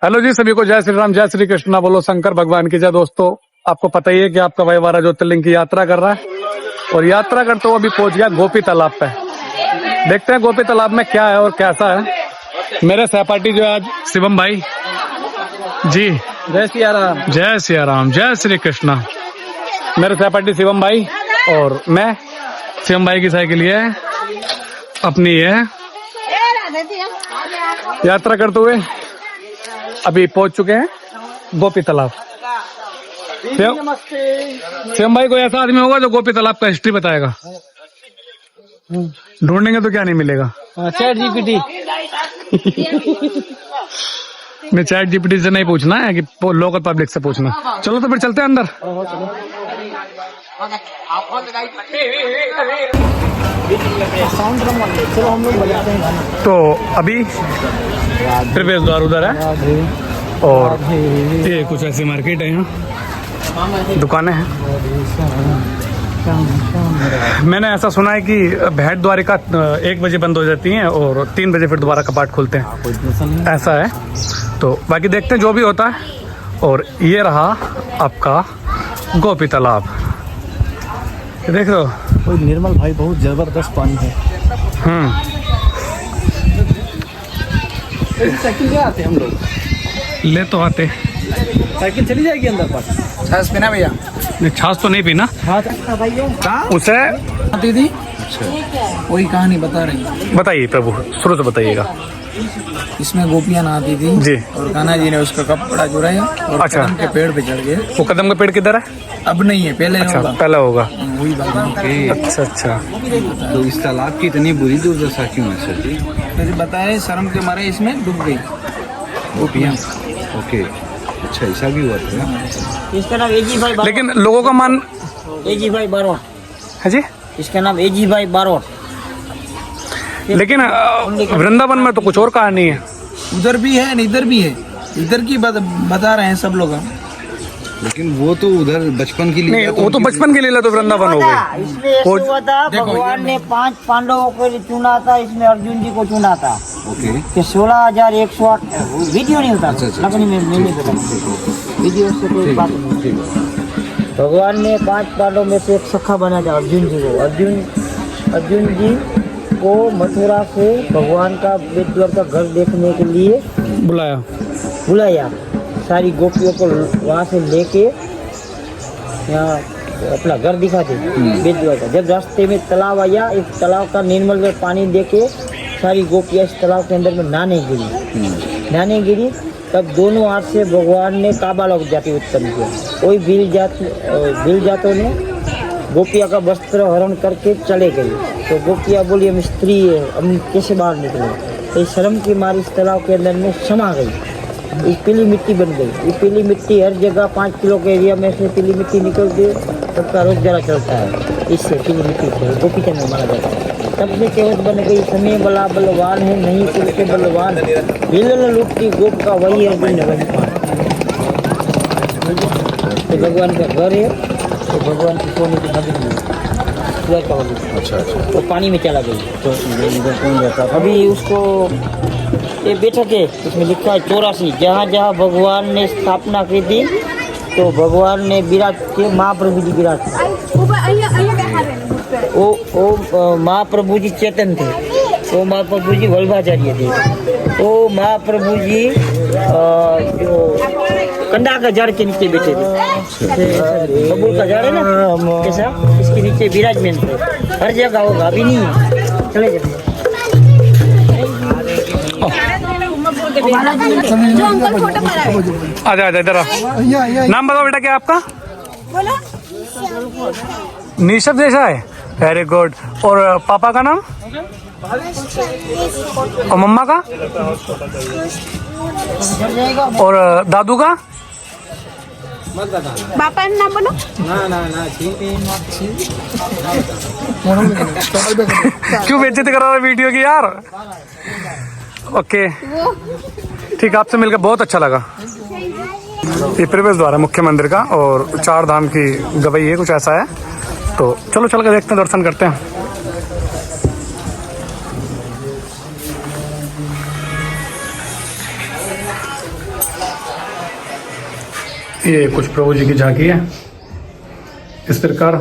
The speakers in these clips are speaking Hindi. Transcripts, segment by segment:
हेलो जी, सभी को जय श्री राम, जय श्री कृष्णा, बोलो शंकर भगवान की जय। दोस्तों, आपको पता ही है कि आपका भाई 12 ज्योतिर्लिंग की यात्रा कर रहा है और यात्रा करते हुए अभी पहुंच गया गोपी तालाब पे। देखते हैं गोपी तालाब में क्या है और कैसा है। मेरे सहपाठी जो है आज शिवम भाई जी, जय सिया राम, जय सिया राम, जय श्री कृष्णा। मेरे सहपाठी शिवम भाई और मैं, शिवम भाई की साइकिल ये है, अपनी ये है। यात्रा करते हुए अभी पहुंच चुके हैं गोपी तालाब। शिवम भाई कोई ऐसा आदमी होगा जो गोपी तालाब का हिस्ट्री बताएगा। ढूंढेंगे तो क्या नहीं मिलेगा। Chat GPT. मैं चैट जीपीटी से नहीं पूछना है कि लोकल पब्लिक से पूछना। चलो तो फिर चलते हैं अंदर। तो अभी प्रवेश द्वार उधर है और ये कुछ ऐसी मार्केट है, यहाँ दुकानें हैं। मैंने ऐसा सुना है कि भेंट द्वारिका 1 बजे बंद हो जाती हैं और 3 बजे फिर दोबारा कपाट खोलते हैं, ऐसा है। तो बाकी देखते हैं जो भी होता है। और ये रहा आपका गोपी तालाब, देख लो। कोई निर्मल भाई, बहुत जबरदस्त पानी है। साइकिल से आते हम लोग, ले तो आते। साइकिल चली जाएगी अंदर पर। छाछ पीना भैया? नहीं, छाछ तो नहीं पीना उसे। दीदी वही कहानी बता रही। बताइए प्रभु, शुरू से बताइएगा। इसमें गोपियां नहाती थी जी, और कान्हा जी ने उसका कपड़ा चुराया और अच्छा। कदम के पेड़ पे चढ़ गए। वो कदम का पेड़ किधर है? अब नहीं है, पहले अच्छा, होगा। पहला होगा। वही बात है। अच्छा अच्छा। तो इस तालाब की इतनी बुरी दुर्दशा क्यों है सर जी? तो बताए शर्म के मारे इसमें डूब गई गोपियां। ओके, अच्छा ऐसा भी हुआ था। इसका नाम एजी भाई लेकिन लोगों का मान एजी भाई बारोट है जी। इसका नाम एजी भाई बारोट। लेकिन वृंदावन में तो कुछ और कहानी है। उधर भी है, इधर भी है। इधर की बता रहे हैं सब लोग हम। लेकिन वो तो उधर बचपन की नहीं, वो तो बचपन के लिए तो वृंदावन हो गई। इसमें ऐसे हुआ था, भगवान ने 5 पांडवों को चुना था, इसमें अर्जुन जी को चुना था। ओके, कि 16,108 वीडियो नहीं होता, अच्छा, अच्छा, लगनी में नहीं पता, वीडियो से कोई बात नहीं। भगवान ने 5 पांडवों में से एक सखा बना था अर्जुन जी को। अर्जुन जी को मथुरा से भगवान का बेटद्वार का घर देखने के लिए बुलाया। सारी गोपियों को वहाँ से लेके यहाँ अपना घर दिखाते बेटद्वार का। जब रास्ते में तालाब आया, इस तालाब का निर्मल पानी देके सारी गोपियाँ इस तालाब के अंदर में नहाने गिरी। तब दोनों हाथ से भगवान ने काबा लोग जाति उत्पन्न किया। कोई भील जातों ने गोपिया का वस्त्र हरण करके चले गए। तो गोपिया बोली हम स्त्री है, हम कैसे बाहर निकले। तो इस शर्म की मारी इस तालाब के अंदर में समा गई। ये पीली मिट्टी बन गई। ये पीली मिट्टी हर जगह 5 किलो के एरिया में से पीली मिट्टी निकलती है, सबका रोजगार चलता है। इससे पीली मिट्टी से गोपी चंद माना जाता है। तब से कहावत बन गई, समय बला बलवान है, नहीं पुरुष के बलवान। बिलल लुटती गोप का वही अर्जुन वही पान। तो भगवान का घर है, तो भगवान की सोने की नदी है। अच्छा अच्छा। तो पानी में चला गई। तो अभी उसको ये बैठक है, इसमें लिखा है 84। जहाँ जहाँ भगवान ने स्थापना की थी, तो भगवान ने विराट के महाप्रभु जी विराट वो महाप्रभु जी चेतन थे। वो महाप्रभु जी वल्लभाचार्य थे। वो महाप्रभु जी जो कंडा का झाड़ के नीचे बैठे थे। बबूल का झाड़ है ना, कैसा, इसके नीचे विराजमान थे। हर जगह होगा, अभी नहीं है। चले जाए। आजा इधर आओ। नाम बताओ बेटा, क्या आपका? निशब जैसा है, वेरी गुड। और पापा का नाम और मम्मा का और दादू का? बापा नाम बोलो। क्यों बेइज्जती कर रहा है वीडियो की यार? ओके ठीक, आपसे मिलकर बहुत अच्छा लगा। ये प्रवेश द्वार है मुख्य मंदिर का और 4 धाम की गवाही है, कुछ ऐसा है। तो चलो चल कर देखते हैं, दर्शन करते हैं। ये कुछ प्रभु जी की झांकी है इस प्रकार।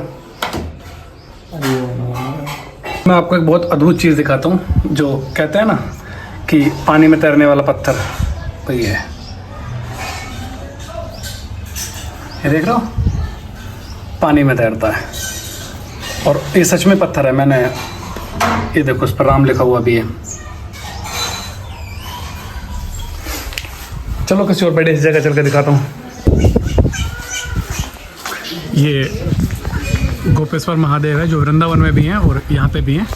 मैं आपको एक बहुत अद्भुत चीज़ दिखाता हूँ, जो कहते हैं ना कि पानी में तैरने वाला पत्थर, वही है। ये देख रहे हो, पानी में तैरता है और ये सच में पत्थर है। मैंने ये देखो, इस पर राम लिखा हुआ भी है। चलो किसी और बड़े जगह चल के दिखाता हूँ। ये गोपेश्वर महादेव है जो वृंदावन में भी हैं और यहाँ पे भी हैं।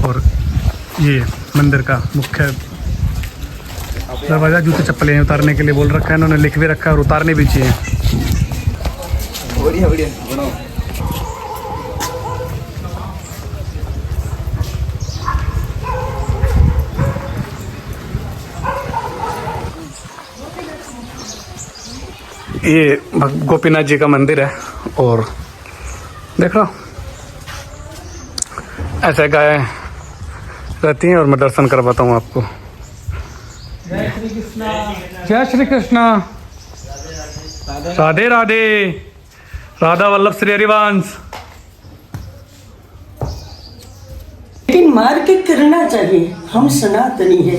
और ये मंदिर का मुख्य दरवाज़ा, जूते चप्पलें उतारने के लिए बोल रखा है इन्होंने, लिख भी रखा है और उतारने भी चाहिए। बढ़िया बढ़िया बनाओ। ये गोपीनाथ जी का मंदिर है और देख रहा हूँ ऐसे गाय रहती हैं और मैं दर्शन करवाता हूँ आपको। जय श्री कृष्णा, राधे राधे, राधा वल्लभ श्री हरिवंश। लेकिन मार्केट करना चाहिए। हम सनातनी है,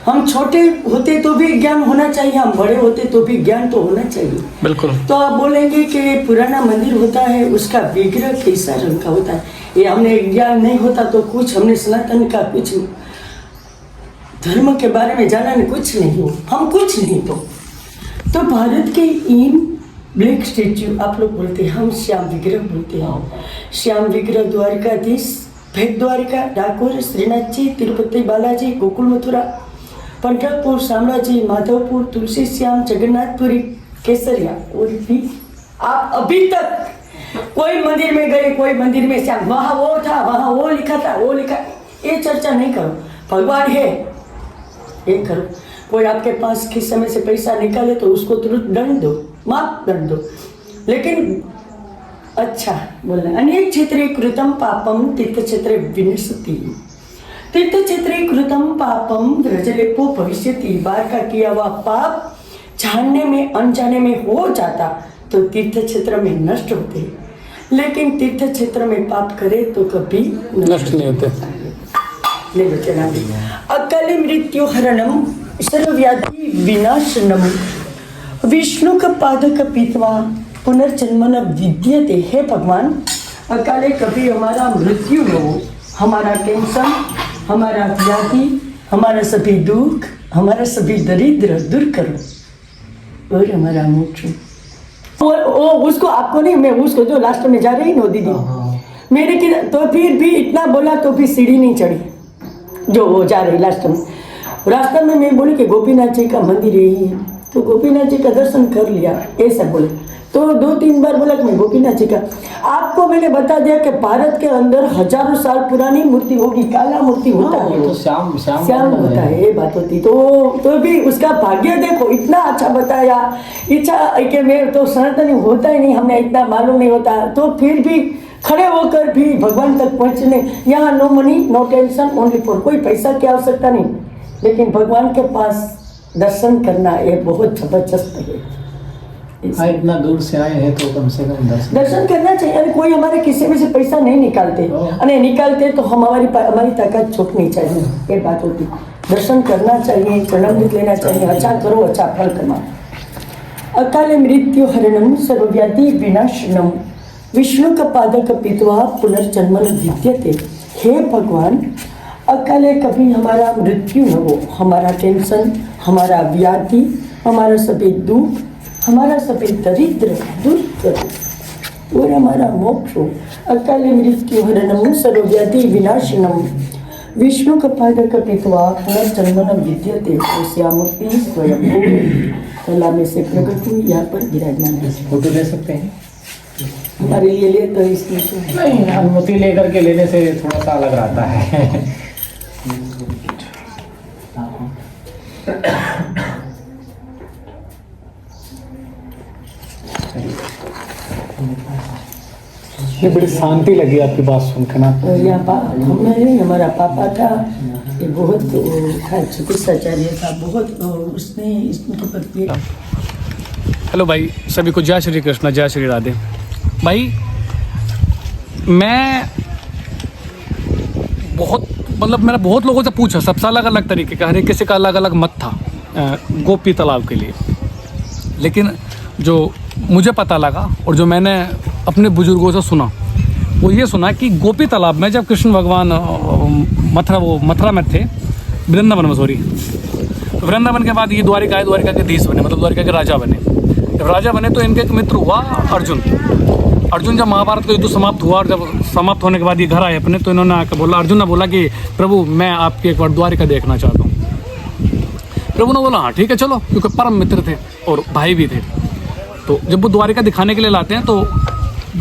हम छोटे होते तो भी ज्ञान होना चाहिए, हम बड़े होते तो भी ज्ञान तो होना चाहिए। बिल्कुल। तो आप बोलेंगे कि पुराना मंदिर होता है उसका विग्रह कैसा रंग का होता है, ये हमने ज्ञान नहीं होता तो कुछ हमने सनातन का कुछ धर्म के बारे में जाना नहीं, कुछ नहीं हो, हम कुछ नहीं। तो भारत के इन ब्लैक स्टेच्यू आप लोग बोलते हैं, हम श्याम विग्रह बोलते हैं। श्याम विग्रह द्वारकाधीश, भेद द्वारिका, डाकोर, श्रीनाथ जी, तिरुपति बालाजी, गोकुल मथुरा, पंढरपुर, शामलाजी, माधवपुर, तुलसी श्याम, जगन्नाथपुरी, केसरिया। और भी आप अभी तक कोई मंदिर में गए, कोई मंदिर में श्याम, वहाँ वो था, वहाँ वो लिखा था, वो लिखा, ये चर्चा नहीं करो। भगवान है ये करो। कोई आपके पास किस समय से पैसा निकाले तो उसको तुरंत दंड दो, माफ दंड दो। लेकिन अच्छा बोलना, अनेक क्षेत्रे कृतम पापम तीर्थ क्षेत्रे विनश्यति, तीर्थ क्षेत्रे कृतम पापम रजलेपो भविष्यति। बार का किया हुआ पाप जानने में अनजाने में हो जाता तो तीर्थ क्षेत्र में नष्ट होते, लेकिन तीर्थ क्षेत्र में पाप करे तो कभी नष्ट नहीं होते। अकाले मृत्यु हरणम सर्वव्याधि विनाशनम विष्णु का पादक पीतवा पुनर्जन्म न विद्यते। हे भगवान, अकाले कभी हमारा मृत्यु न हो, हमारा टेंशन, हमारा व्याधि, हमारा सभी दुख, हमारा सभी दरिद्र दूर करो और हमारा मोक्ष। वो उसको आपको नहीं, मैं उसको जो लास्ट में जा रही नो दीदी मेरे की, तो फिर भी इतना बोला तो भी सीढ़ी नहीं चढ़ी जो वो जा रही लास्ट में। रास्ते में मैं बोली कि गोपीनाथ जी का मंदिर यही है, तो गोपीनाथ जी का दर्शन कर लिया, ऐसा बोले। तो 2-3 बार बोला कि मैं गोपीनाथ जी का, आपको मैंने बता दिया कि भारत के अंदर हजारों साल पुरानी मूर्ति होगी, काला मूर्ति होता है, तो श्याम होता है, ये बात होती। तो भी उसका भाग्य देखो, इतना अच्छा बताया। इच्छा कि मैं तो सनातनी होता ही नहीं, हमने इतना मालूम नहीं होता, तो फिर भी खड़े होकर भी भगवान तक पहुंचने। यहाँ no money no tension only for, कोई पैसा की आवश्यकता नहीं, लेकिन भगवान के पास दर्शन करना ये बहुत जबरदस्त है। इतना दूर से आए हैं तो कम से कम दर्शन करना चाहिए। अरे कोई हमारे किसी में से पैसा नहीं निकालते, अरे निकालते तो हमारी ताकत छूटनी चाहिए, ये बात होती। दर्शन करना चाहिए, प्रणाम लेना चाहिए, अच्छा करो अच्छा फल कमा। अकाले मृत्यु हरणम सर्वव्याधि विनाशनम विष्णु का पादक पीतवा पुनर्जन्म न विद्यते। हे भगवान, अकाले कभी हमारा मृत्यु न हो, हमारा टेंशन, हमारा व्याधि, हमारा सभी दुख, हमारा सभी दरिद्र दूर करो और हमारा मोक्ष हो। अकाले मृत्यु हरणम सर्वव्याधि विनाशनम विष्णु का पादक पीतवा पुनर्जन्म न विद्यते। श्यामूर्ति स्वयं कला में से प्रकट हुई, यहाँ पर विराजमान है। फोटो ले सकते हैं हमारे लिए ले तो इसमें तो नहीं, अनुमति लेकर के लेने से थोड़ा सा अलग रहता है। ये बड़ी शांति लगी आपकी बात सुनकर ना। यहाँ हमारा पापा था, ये बहुत था, चिकित्साचार्य था, बहुत उसने इसके ऊपर हेलो भाई, सभी को जय श्री कृष्ण, जय श्री राधे। भाई मैं मेरा बहुत लोगों से पूछा, सबसे अलग अलग तरीके का, हर एक किसी का अलग अलग मत था गोपी तालाब के लिए। लेकिन जो मुझे पता लगा और जो मैंने अपने बुजुर्गों से सुना, वो ये सुना कि गोपी तालाब में जब कृष्ण भगवान मथुरा में थे, वृंदावन में, सॉरी, वृंदावन के बाद ये द्वारिका के धीश बने, मतलब द्वारिका के राजा बने। जब राजा बने तो इनके एक मित्र हुआ अर्जुन जब महाभारत का युद्ध समाप्त हुआ और जब समाप्त होने के बाद ये घर आए अपने, तो इन्होंने आकर बोला, अर्जुन ने बोला कि प्रभु मैं आपकी एक बार द्वारिका देखना चाहता हूँ। प्रभु ने बोला हाँ ठीक है चलो, क्योंकि परम मित्र थे और भाई भी थे। तो जब वो द्वारिका दिखाने के लिए लाते हैं तो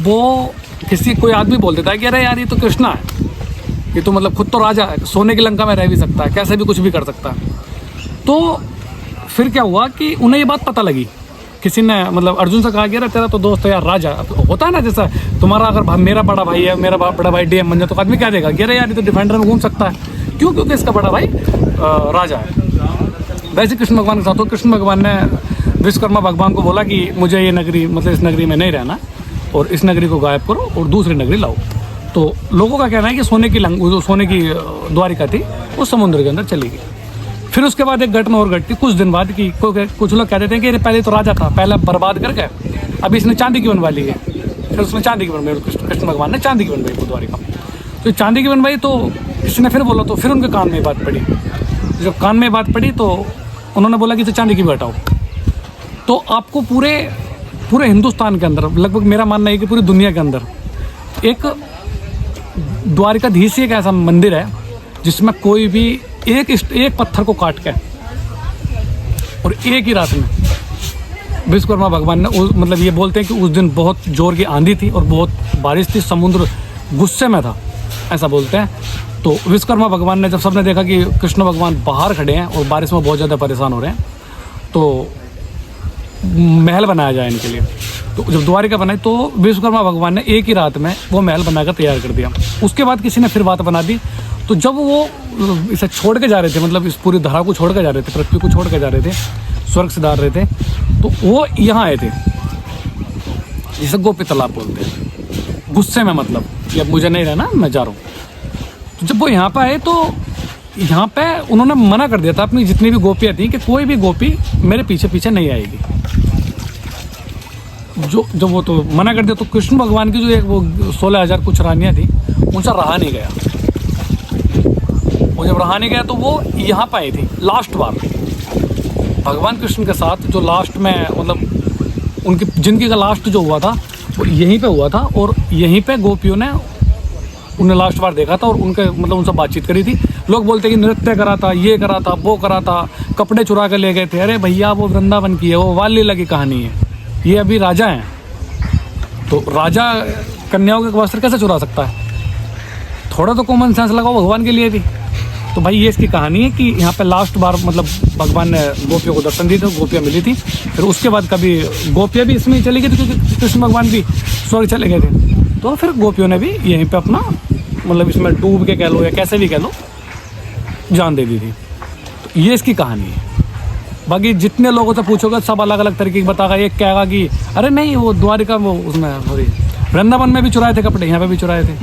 वो कोई आदमी बोल देता है कि अरे यार ये तो कृष्णा है, ये तो मतलब खुद तो राजा है, सोने की लंका में रह भी सकता है, कैसे भी कुछ भी कर सकता है। तो फिर क्या हुआ कि उन्हें ये बात पता लगी, किसी ने मतलब अर्जुन से कहा कि अरे तेरा तो दोस्त है यार राजा। अब होता है ना, जैसा तुम्हारा अगर मेरा बड़ा भाई है, मेरा बड़ा भाई डीएम बन जाए तो आदमी क्या देगा कि अरे यार ये तो डिफेंडर में घूम सकता है, क्यों? क्योंकि इसका बड़ा भाई राजा है। वैसे कृष्ण भगवान के साथ हो, कृष्ण भगवान ने विश्वकर्मा भगवान को बोला कि मुझे ये नगरी, मतलब इस नगरी में नहीं रहना और इस नगरी को गायब करो और दूसरी नगरी लाओ। तो लोगों का कहना है कि सोने की द्वारिका थी वो समुद्र के अंदर चली गई। फिर उसके बाद एक घटना और घटती कुछ दिन बाद की, कुछ लोग कह देते हैं कि ये पहले तो राजा था, पहले बर्बाद करके अभी इसने चांदी की बनवा ली है। फिर उसने चांदी की बनवाई, कृष्ण भगवान ने चांदी की बनवाई वो द्वारिका। तो चांदी की बनवाई तो किसी ने फिर बोला, तो फिर उनके कान में बात पड़ी। जब कान में बात पड़ी तो उन्होंने बोला कि इसे चांदी की भी हटाओ। तो आपको पूरे हिंदुस्तान के अंदर, लगभग मेरा मानना है कि पूरी दुनिया के अंदर एक द्वारिकाधीश एक ऐसा मंदिर है जिसमें कोई भी एक पत्थर को काट के और एक ही रात में विश्वकर्मा भगवान ने मतलब ये बोलते हैं कि उस दिन बहुत जोर की आंधी थी और बहुत बारिश थी, समुद्र गुस्से में था, ऐसा बोलते हैं। तो विश्वकर्मा भगवान ने जब सबने देखा कि कृष्ण भगवान बाहर खड़े हैं और बारिश में बहुत ज़्यादा परेशान हो रहे हैं, तो महल बनाया जाए इनके लिए। तो जब द्वारिका बनाई तो विश्वकर्मा भगवान ने एक ही रात में वो महल बनाकर तैयार कर दिया। उसके बाद किसी ने फिर बात बना दी। तो जब वो इसे छोड़ के जा रहे थे, मतलब इस पूरी धरा को छोड़ के जा रहे थे, पृथ्वी को छोड़ के जा रहे थे, स्वर्ग से डाल रहे थे, तो वो यहाँ आए थे, जिसे गोपी तालाब बोलते हैं, गुस्से में, मतलब कि अब मुझे नहीं रहना, मैं जा रहा हूँ। तो जब वो यहाँ पे आए तो यहाँ पे उन्होंने मना कर दिया था अपनी जितनी भी गोपियाँ थी कि कोई भी गोपी मेरे पीछे पीछे नहीं आएगी। जो वो तो मना कर दिया, तो कृष्ण भगवान की जो एक वो 16,000 कुछ रानियाँ थी, उनसे रहा नहीं गया। वो जब रहा नहीं गया तो वो यहाँ पे आई थी लास्ट बार भगवान कृष्ण के साथ, जो लास्ट में मतलब उनकी जिंदगी का लास्ट जो हुआ था वो यहीं पे हुआ था। और यहीं पे गोपियों ने उन्हें लास्ट बार देखा था और उनके मतलब उनसे बातचीत करी थी। लोग बोलते कि नृत्य करा था, ये करा था, वो करा था, कपड़े चुरा कर ले गए थे। अरे भैया वो वृंदावन की है, वो बाल लीला की कहानी है, ये अभी राजा हैं। तो राजा कन्याओं के वस्त्र कैसे चुरा सकता है? थोड़ा तो कॉमन सेंस लगाओ, भगवान के लिए भी। तो भाई ये इसकी कहानी है कि यहाँ पे लास्ट बार मतलब भगवान ने गोपियों को दर्शन दिए थे, गोपियाँ मिली थी। फिर उसके बाद कभी गोपियाँ भी इसमें चली गई थी क्योंकि कृष्ण भगवान भी स्वर्ग चले गए थे। तो फिर गोपियों ने भी यहीं पे अपना मतलब इसमें डूब के कह लो या कैसे भी कह लो जान दे दी थी। तो ये इसकी कहानी है। बाकी जितने लोगों से पूछोगे सब अलग अलग तरीके की बताएगा। एक कहेगा कि अरे नहीं वो द्वारिका वो उसमें वृंदावन में भी चुराए थे कपड़े, यहाँ पे भी चुराए थे।